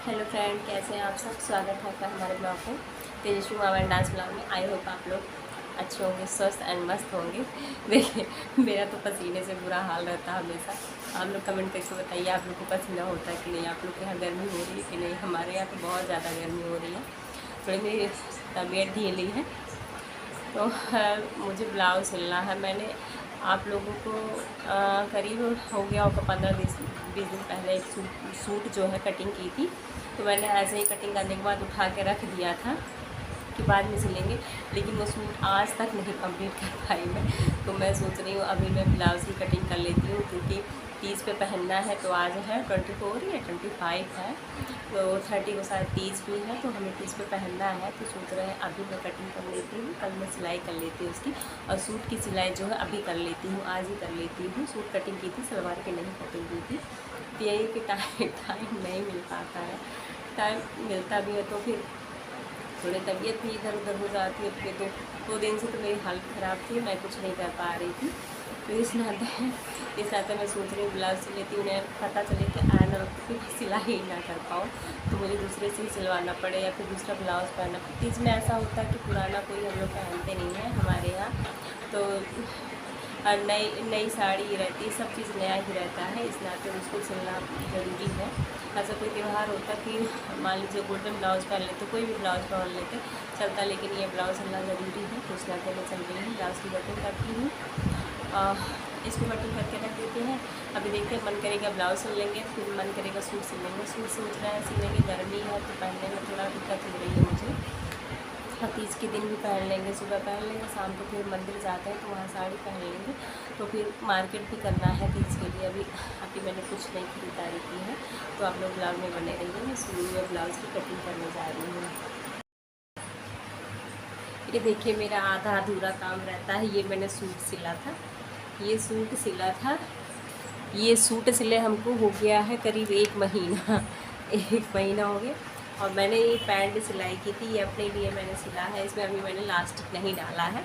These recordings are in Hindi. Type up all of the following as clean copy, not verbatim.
हेलो फ्रेंड, कैसे हैं आप सब। स्वागत है आपका हमारे ब्लॉग में, तेजस्वी मामा एंड डांस ब्लॉग में। आई होप आप लोग अच्छे होंगे, स्वस्थ एंड मस्त होंगे। देखिए, मेरा तो पसीने से बुरा हाल रहता है हमेशा। आप लोग कमेंट करके बताइए, आप लोग को पसीना होता है कि नहीं, आप लोग के यहाँ गर्मी हो रही है कि नहीं। हमारे यहाँ तो बहुत ज़्यादा गर्मी हो रही है, थोड़ी मेरी तबीयत ढीली है। तो मुझे ब्लाउज सिलना है। मैंने आप लोगों को करीब हो गया होगा 15-20 दिन पहले एक सूट जो है कटिंग की थी। तो मैंने ऐसे ही कटिंग करने के बाद उठा के रख दिया था कि बाद में सिलेंगे, लेकिन वो सूट आज तक नहीं कंप्लीट कर पाई मैं। तो मैं सोच रही हूँ अभी मैं ब्लाउज़ की कटिंग कर लेती हूँ, क्योंकि 30 पे पहनना है। तो आज है 24 या 25 है, तो 30 को शायद 30 भी है, तो हमें 30 पे पहनना है। तो सोच रहे हैं अभी मैं कटिंग कर लेती हूँ, कल मैं सिलाई कर लेती हूँ उसकी, और सूट की सिलाई जो है अभी कर लेती हूँ, आज ही कर लेती हूँ। सूट कटिंग की थी, सलवार की नहीं कटिंग की थी। तो यही कि टाइम नहीं मिल पाता है। टाइम मिलता भी है तो फिर थोड़ी तबीयत भी इधर उधर हो जाती है। फिर तो 2 दिन से तो मेरी हालत ख़राब थी, मैं कुछ नहीं कर पा रही थी। तो इस नाते मैं सोच रही हूँ ब्लाउज सिल लेती हूँ। उन्हें पता चले कि आना वक्त फिर सिलाई ही ना कर पाऊँ, तो मुझे दूसरे से ही सिलवाना पड़े या फिर दूसरा ब्लाउज़ पहनना। तीज में ऐसा होता है कि पुराना कोई हम लोग पहनते नहीं हैं हमारे यहाँ, तो और नई नई साड़ी रहती है, सब चीज़ नया ही रहता है। इस नाते उसको सिलना ज़रूरी है। ऐसा कोई त्यौहार होता कि मान लीजिए गोल्डन ब्लाउज़ पहन लेते, कोई भी ब्लाउज़ पहन लेते चलता, लेकिन ये ब्लाउज़ सिलना ज़रूरी है। तो इस नाते मैं चल रही हूँ, ब्लाउज़ की कटिंग करती हूँ। इसको कटिंग करके रख देते हैं। अभी देखते हैं, मन करेगा ब्लाउज़ सिल लेंगे, फिर मन करेगा सूट सिल लेंगे। सूट सोच रहे हैं सिलेंगे, गर्मी है तो पहनने में थोड़ा दिक्कत हो रही है मुझे। और तीज के दिन भी पहन लेंगे, सुबह पहन लेंगे, शाम को फिर मंदिर जाते हैं तो वहाँ साड़ी पहन लेंगे। तो फिर मार्केट भी करना है तीज के लिए। अभी मैंने कुछ नहीं खरीदारी की है, तो आप लोग ब्लाउज में बने रहिए। मैं शुरू में ब्लाउज़ की कटिंग करने जा रही हूँ। ये देखिए, मेरा आधा अधूरा काम रहता है। ये मैंने सूट सिला था, ये सूट सिला था, ये सूट सिले हमको हो गया है करीब 1 महीना। 1 महीना हो गया। और मैंने ये पैंट सिलाई की थी, ये अपने लिए मैंने सिला है। इसमें अभी मैंने लास्टिक नहीं डाला है।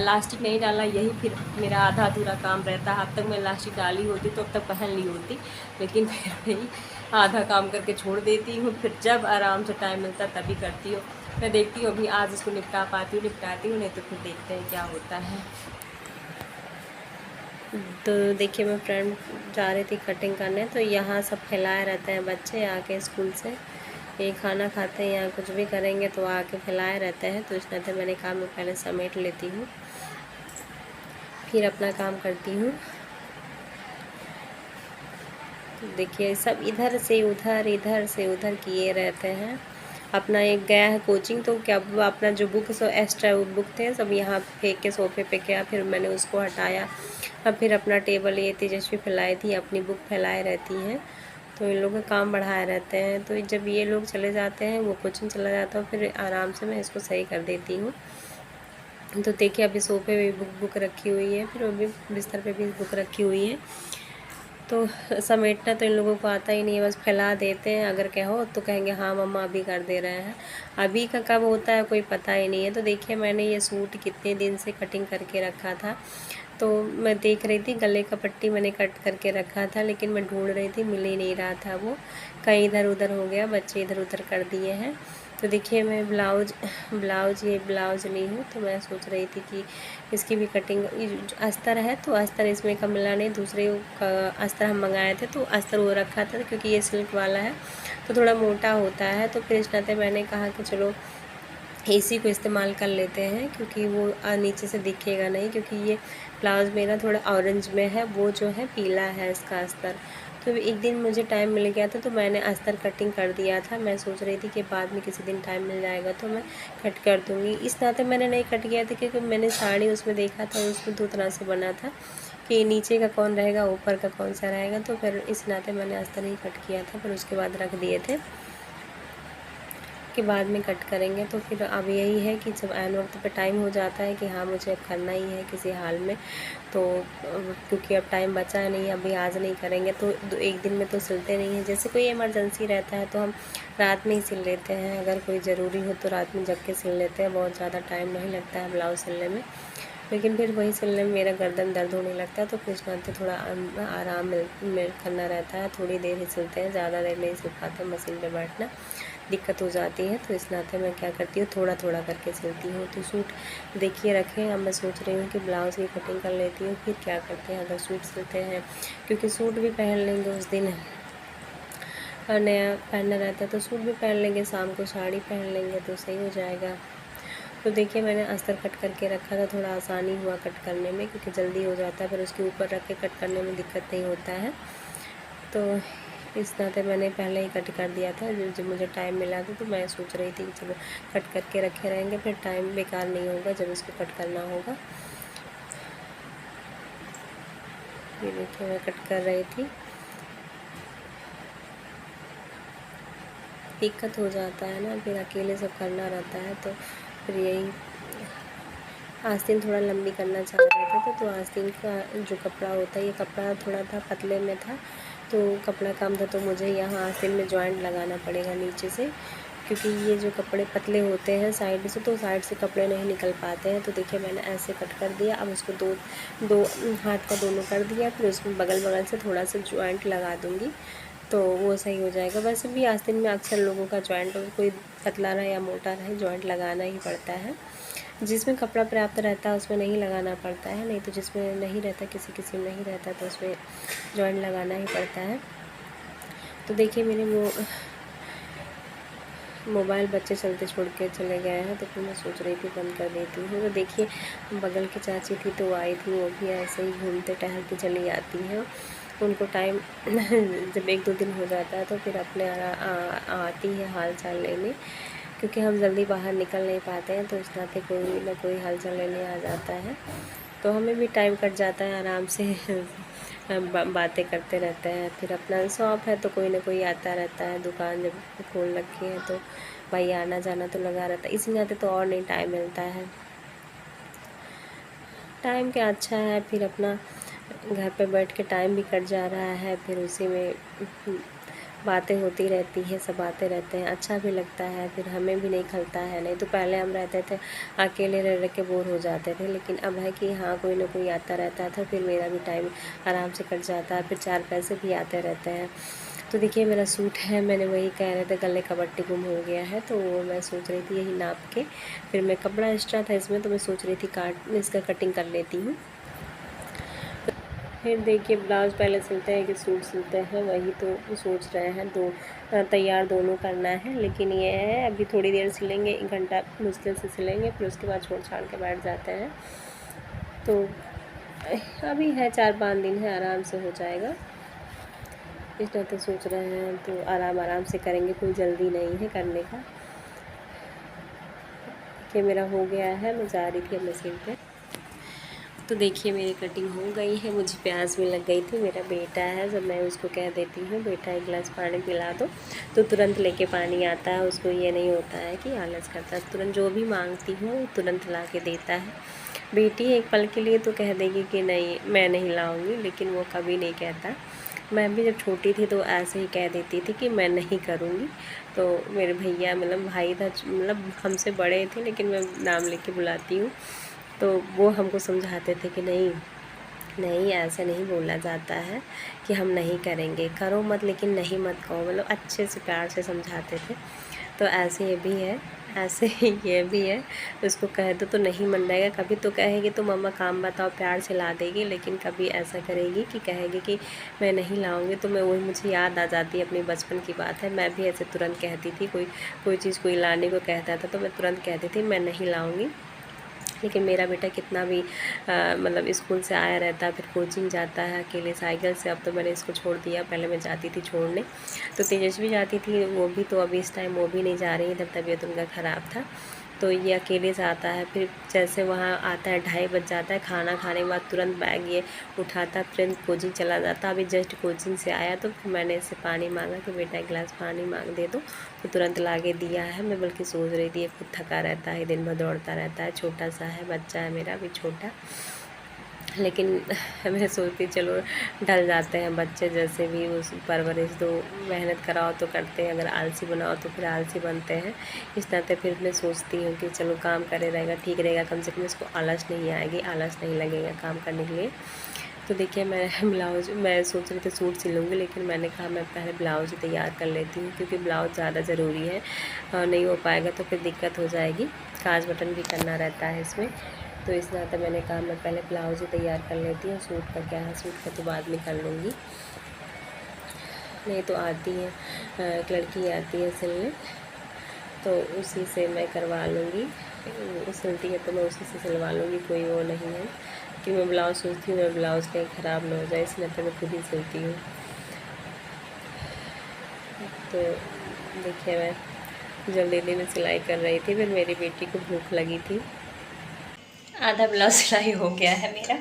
लास्टिक नहीं डाला, यही फिर मेरा आधा अधूरा काम रहता है। अब तक मैं लास्टिक डाली होती तो अब तक पहन ली होती, लेकिन फिर वही आधा काम करके छोड़ देती हूँ। फिर जब आराम से टाइम मिलता तभी करती हूँ। मैं देखती हूँ अभी आज इसको निपटा पाती हूँ, निपटाती हूँ, नहीं तो फिर देखते हैं क्या होता है। तो देखिए, मैं फ्रेंड जा रही थी कटिंग करने, तो यहाँ सब फैलाए रहते हैं बच्चे आके स्कूल से। ये खाना खाते हैं या कुछ भी करेंगे तो आके फैलाए रहते हैं। तो इस तरह से मैंने काम में पहले समेट लेती हूँ, फिर अपना काम करती हूँ। तो देखिए, सब इधर से उधर किए रहते हैं। अपना एक गया है कोचिंग, तो क्या अपना जो बुक सो एक्स्ट्रा बुक थे सब यहाँ फेंक के सोफे पे किया, फिर मैंने उसको हटाया। अब फिर अपना टेबल, ये तेजस्वी फैलाई थी, अपनी बुक फैलाए रहती हैं। तो इन लोगों का काम बढ़ाए रहते हैं। तो जब ये लोग चले जाते हैं, वो कोचिंग चला जाता है, फिर आराम से मैं इसको सही कर देती हूँ। तो देखिए, अभी सोफे पे बुक रखी हुई है, फिर अभी बिस्तर पे भी बुक रखी हुई है। तो समेटना तो इन लोगों को आता ही नहीं है, बस फैला देते हैं। अगर कहो तो कहेंगे हाँ मम्मा अभी कर दे रहे हैं। अभी का कब होता है कोई पता ही नहीं है। तो देखिए, मैंने ये सूट कितने दिन से कटिंग करके रखा था। तो मैं देख रही थी, गले का पट्टी मैंने कट करके रखा था, लेकिन मैं ढूंढ रही थी, मिल ही नहीं रहा था। वो कहीं इधर उधर हो गया, बच्चे इधर उधर कर दिए हैं। तो देखिए, मैं ये ब्लाउज़ ली हूँ। तो मैं सोच रही थी कि इसकी भी कटिंग, अस्तर है तो अस्तर इसमें का मिला नहीं, दूसरे का अस्तर हम मंगाए थे तो अस्तर वो रखा था, क्योंकि ये सिल्क वाला है तो थोड़ा मोटा होता है। तो फिर इस नाते मैंने कहा कि चलो इसी को इस्तेमाल कर लेते हैं, क्योंकि वो नीचे से दिखेगा नहीं। क्योंकि ये ब्लाउज़ मेरा थोड़ा ऑरेंज में है, वो जो है पीला है इसका अस्तर। तो एक दिन मुझे टाइम मिल गया था तो मैंने अस्तर कटिंग कर दिया था। मैं सोच रही थी कि बाद में किसी दिन टाइम मिल जाएगा तो मैं कट कर दूँगी। इस नाते मैंने नहीं कट किया था, क्योंकि मैंने साड़ी उसमें देखा था, उसमें 2 तरह से बना था कि नीचे का कौन रहेगा, ऊपर का कौन सा रहेगा। तो फिर इस नाते मैंने अस्तर ही कट किया था, फिर उसके बाद रख दिए थे के बाद में कट करेंगे। तो फिर अब यही है कि जब ऐन वक्त पे टाइम हो जाता है कि हाँ मुझे अब करना ही है किसी हाल में, तो क्योंकि अब टाइम बचा है नहीं, अभी आज नहीं करेंगे तो एक दिन में तो सिलते नहीं हैं। जैसे कोई इमरजेंसी रहता है तो हम रात में ही सिल लेते हैं, अगर कोई ज़रूरी हो तो रात में जग के सिल लेते हैं, बहुत ज़्यादा टाइम नहीं लगता है ब्लाउज़ सिलने में। लेकिन फिर वही सिलने में मेरा गर्दन दर्द होने लगता है, तो फिर इस नाते थोड़ा आराम करना रहता है। थोड़ी देर ही सिलते हैं, ज़्यादा देर नहीं सिल पाते, मशीन पे बैठना दिक्कत हो जाती है। तो इस नाते मैं क्या करती हूँ, थोड़ा थोड़ा करके सिलती हूँ। तो सूट देखिए रखें, अब मैं सोच रही हूँ कि ब्लाउज़ की कटिंग कर लेती हूँ, फिर क्या करते हैं अगर सूट सिलते हैं, क्योंकि सूट भी पहन लेंगे उस दिन, और नया पहनना रहता है तो सूट भी पहन लेंगे, शाम को साड़ी पहन लेंगे तो सही हो जाएगा। तो देखिए मैंने अस्तर कट करके रखा था, थोड़ा आसानी हुआ कट करने में, क्योंकि जल्दी हो जाता है, फिर उसके ऊपर रख के कट करने में दिक्कत नहीं होता है। तो इस नाते मैंने पहले ही कट कर दिया था, जब मुझे टाइम मिला था। तो मैं सोच रही थी कि चलो कट करके रखे रहेंगे, फिर टाइम बेकार नहीं होगा जब इसको कट करना होगा। ये देखिए मैं कट कर रही थी, दिक्कत हो जाता है ना, फिर अकेले सब करना रहता है। तो फिर यही आस्तीन थोड़ा लंबी करना चाह रहे थे, तो आस्तीन का जो कपड़ा होता है, ये कपड़ा थोड़ा था पतले में था, तो कपड़ा कम था, तो मुझे यहाँ आस्तीन में जॉइंट लगाना पड़ेगा नीचे से, क्योंकि ये जो कपड़े पतले होते हैं साइड से, तो साइड से कपड़े नहीं निकल पाते हैं। तो देखिए मैंने ऐसे कट कर दिया। अब इसको दो दो हाथ का दोनों कर दिया, फिर उसमें बगल बगल से थोड़ा सा जॉइंट लगा दूँगी, तो वो सही हो जाएगा। वैसे भी आस्तीन में अक्सर लोगों का जॉइंट, कोई पतला रहे या मोटा रहे, जॉइंट लगाना ही पड़ता है। जिसमें कपड़ा पर्याप्त रहता है उसमें नहीं लगाना पड़ता है, नहीं तो जिसमें नहीं रहता, किसी किसी में नहीं रहता, तो उसमें जॉइंट लगाना ही पड़ता है। तो देखिए मेरे मोबाइल बच्चे चलते छोड़ के चले गए हैं, तो फिर मैं सोच रही थी बंद कर देती हूँ। तो देखिए बगल की चाची थी, तो आई थी, वो भी ऐसे ही घूमते टहलते चली आती हैं। उनको टाइम जब 1-2 दिन हो जाता है तो फिर अपने आती है हाल चाल लेने, क्योंकि हम जल्दी बाहर निकल नहीं पाते हैं, तो इस नाते कोई ना कोई हाल चाल लेने आ जाता है, तो हमें भी टाइम कट जाता है आराम से। बातें करते रहते हैं। फिर अपना शॉप है तो कोई ना कोई आता रहता है, दुकान जब खोल रखी है तो भाई आना जाना तो लगा रहता है, इसी नाते तो और नहीं टाइम मिलता है। टाइम क्या अच्छा है, फिर अपना घर पे बैठ के टाइम भी कट जा रहा है, फिर उसी में बातें होती रहती हैं, सब आते रहते हैं, अच्छा भी लगता है, फिर हमें भी नहीं खलता है। नहीं तो पहले हम रहते थे अकेले रह रह के बोर हो जाते थे, लेकिन अब है कि हाँ कोई ना कोई आता रहता है, तो फिर मेरा भी टाइम आराम से कट जाता है, फिर 4 पैसे भी आते रहते हैं। तो देखिए मेरा सूट है, मैंने वही कह रहे थे गले का पट्टी गुम हो गया है, तो वो मैं सोच रही थी यही नाप के, फिर मैं कपड़ा एक्स्ट्रा था इसमें, तो मैं सोच रही थी इसका कटिंग कर लेती हूँ। फिर देखिए ब्लाउज़ पहले सिलते हैं कि सूट सिलते हैं, वही तो सोच रहे हैं, तैयार दोनों करना है। लेकिन ये है अभी थोड़ी देर सिलेंगे, 1 घंटा मुश्किल से सिलेंगे, फिर उसके बाद छोड़ छाड़ के बैठ जाते हैं। तो अभी है 4-5 दिन है, आराम से हो जाएगा। इस तरह तो सोच रहे हैं, तो आराम से करेंगे, कोई जल्दी नहीं है करने का। कि मेरा हो गया है, मैं जा रही थी अब मशीन पे। तो देखिए मेरी कटिंग हो गई है, मुझे प्यास भी लग गई थी। मेरा बेटा है, जब मैं उसको कह देती हूँ बेटा 1 गिलास पानी पिला दो, तो तुरंत लेके पानी आता है। उसको ये नहीं होता है कि आलस करता है, तुरंत जो भी मांगती हूँ तुरंत ला के देता है। बेटी एक पल के लिए तो कह देगी कि नहीं मैं नहीं लाऊंगी, लेकिन वो कभी नहीं कहता। मैं भी जब छोटी थी तो ऐसे ही कह देती थी कि मैं नहीं करूँगी। तो मेरे भैया मतलब भाई था, मतलब हमसे बड़े थे, लेकिन मैं नाम लेके बुलाती हूँ, तो वो हमको समझाते थे कि नहीं नहीं ऐसे नहीं बोला जाता है कि हम नहीं करेंगे, करो मत लेकिन नहीं मत कहो, मतलब अच्छे से प्यार से समझाते थे। तो ऐसे ये भी है, ऐसे ही ये भी है, उसको कह दो तो नहीं मन रहेगा। कभी तो कहेगी तो मम्मा काम बताओ, प्यार से ला देगी, लेकिन कभी ऐसा करेगी कि कहेगी कि मैं नहीं लाऊंगी। तो मैं वही, मुझे याद आ जाती है अपने बचपन की बात है, मैं भी ऐसे तुरंत कहती थी, कोई चीज़ कोई लाने को कहता था तो मैं तुरंत कहती थी मैं नहीं लाऊंगी। लेकिन मेरा बेटा कितना भी मतलब स्कूल से आया रहता है, फिर कोचिंग जाता है अकेले साइकिल से। अब तो मैंने इसको छोड़ दिया, पहले मैं जाती थी छोड़ने, तो तेजस्वी जाती थी, वो भी तो अभी इस टाइम वो भी नहीं जा रही, इधर तबीयत उनका ख़राब था, तो ये अकेले से आता है। फिर जैसे वहाँ आता है 2:30 बज जाता है, खाना खाने के बाद तुरंत बैग ये उठाता, तुरंत कोचिंग चला जाता। अभी जस्ट कोचिंग से आया तो फिर मैंने इससे पानी मांगा कि बेटा 1 गिलास पानी मांग दे दो, तो तुरंत ला के दिया है। मैं बल्कि सोच रही थी ये खुद थका रहता है, दिन भर दौड़ता रहता है, छोटा सा है, बच्चा है मेरा अभी छोटा, लेकिन मैं सोचती चलो ढल जाते हैं बच्चे, जैसे भी उस परवरिश दो, मेहनत कराओ तो करते हैं, अगर आलसी बनाओ तो फिर आलसी बनते हैं। इस तरह से फिर मैं सोचती हूँ कि चलो काम करे रहेगा, ठीक रहेगा, कम से कम इसको आलस नहीं आएगी, आलस नहीं लगेगा काम करने के लिए। तो देखिए मैं ब्लाउज, मैं सोच रही थी सूट सिलूँगी, लेकिन मैंने कहा मैं पहले ब्लाउज तैयार कर लेती हूँ, क्योंकि ब्लाउज ज़्यादा ज़रूरी है, नहीं हो पाएगा तो फिर दिक्कत हो जाएगी। काज बटन भी करना रहता है इसमें, तो इस तरह से मैंने कहा मैं पहले ब्लाउज ही तैयार कर लेती हूँ। सूट का क्या है, सूट का तो बाद में कर लूँगी, नहीं तो आती है, एक लड़की आती है सिलने, तो उसी से मैं करवा लूँगी। वो सिलती है तो मैं उसी से सिलवा लूँगी, कोई वो नहीं है कि मैं ब्लाउज़ सोचती हूँ मैं ब्लाउज़ कहीं ख़राब ना हो जाए, इसलिए तो मैं खुद ही सिलती हूँ। तो देखिए मैं जल्दी में सिलाई कर रही थी, फिर मेरी बेटी को भूख लगी थी। आधा ब्लाउज सिलाई हो गया है मेरा,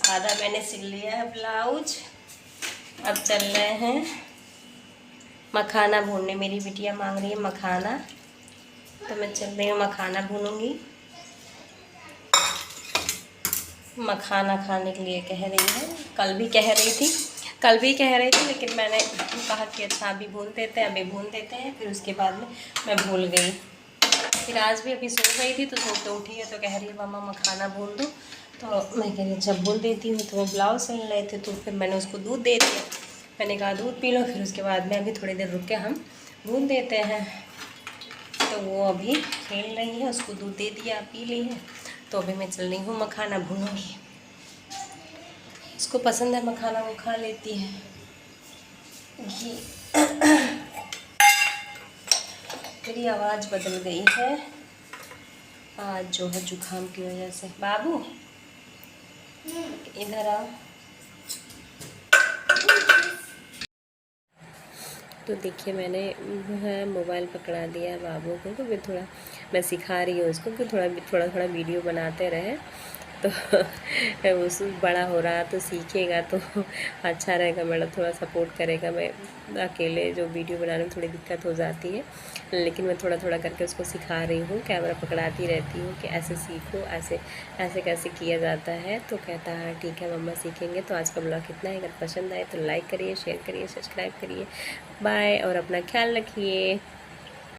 आधा मैंने सिल लिया है ब्लाउज। अब चल रहे हैं मखाना भूनने, मेरी बिटिया मांग रही है मखाना, तो मैं चल रही हूँ मखाना भूनूंगी। मखाना खाने के लिए कह रही है, कल भी कह रही थी, लेकिन मैंने कहा कि अच्छा अभी भून देते हैं, फिर उसके बाद में मैं भूल गई। फिर आज भी अभी सो गई थी, तो सो के उठी है तो कह रही है मम्मा मखाना भून दो, तो मैं कह रही अच्छा भून देती हूँ। तो वो ब्लाउज सिल रहे थे, तो फिर मैंने उसको दूध दे दिया, मैंने कहा दूध पी लो, फिर उसके बाद में अभी थोड़ी देर रुक के हम भून देते हैं। तो वो अभी खेल रही है, उसको दूध दे दिया, पी ली है, तो अभी मैं चल रही हूँ मखाना भूनूंगी। उसको पसंद है मखाना, वो खा लेती है घी। मेरी आवाज़ बदल गई है आज जो है जुकाम की वजह से। बाबू इधर आओ। तो देखिए मैंने मोबाइल पकड़ा दिया बाबू को, तो फिर थोड़ा मैं सिखा रही हूँ उसको कि थोड़ा वीडियो बनाते रहे, तो उस बड़ा हो रहा तो सीखेगा तो अच्छा रहेगा, मेरा थोड़ा सपोर्ट करेगा। मैं अकेले जो वीडियो बनाने में थोड़ी दिक्कत हो जाती है, लेकिन मैं थोड़ा करके उसको सिखा रही हूँ, कैमरा पकड़ाती रहती हूँ कि ऐसे सीखो, ऐसे कैसे किया जाता है। तो कहता है ठीक है मम्मा सीखेंगे। तो आज का ब्लॉग इतना है, अगर पसंद आए तो लाइक करिए, शेयर करिए, सब्सक्राइब करिए। बाय, और अपना ख्याल रखिए।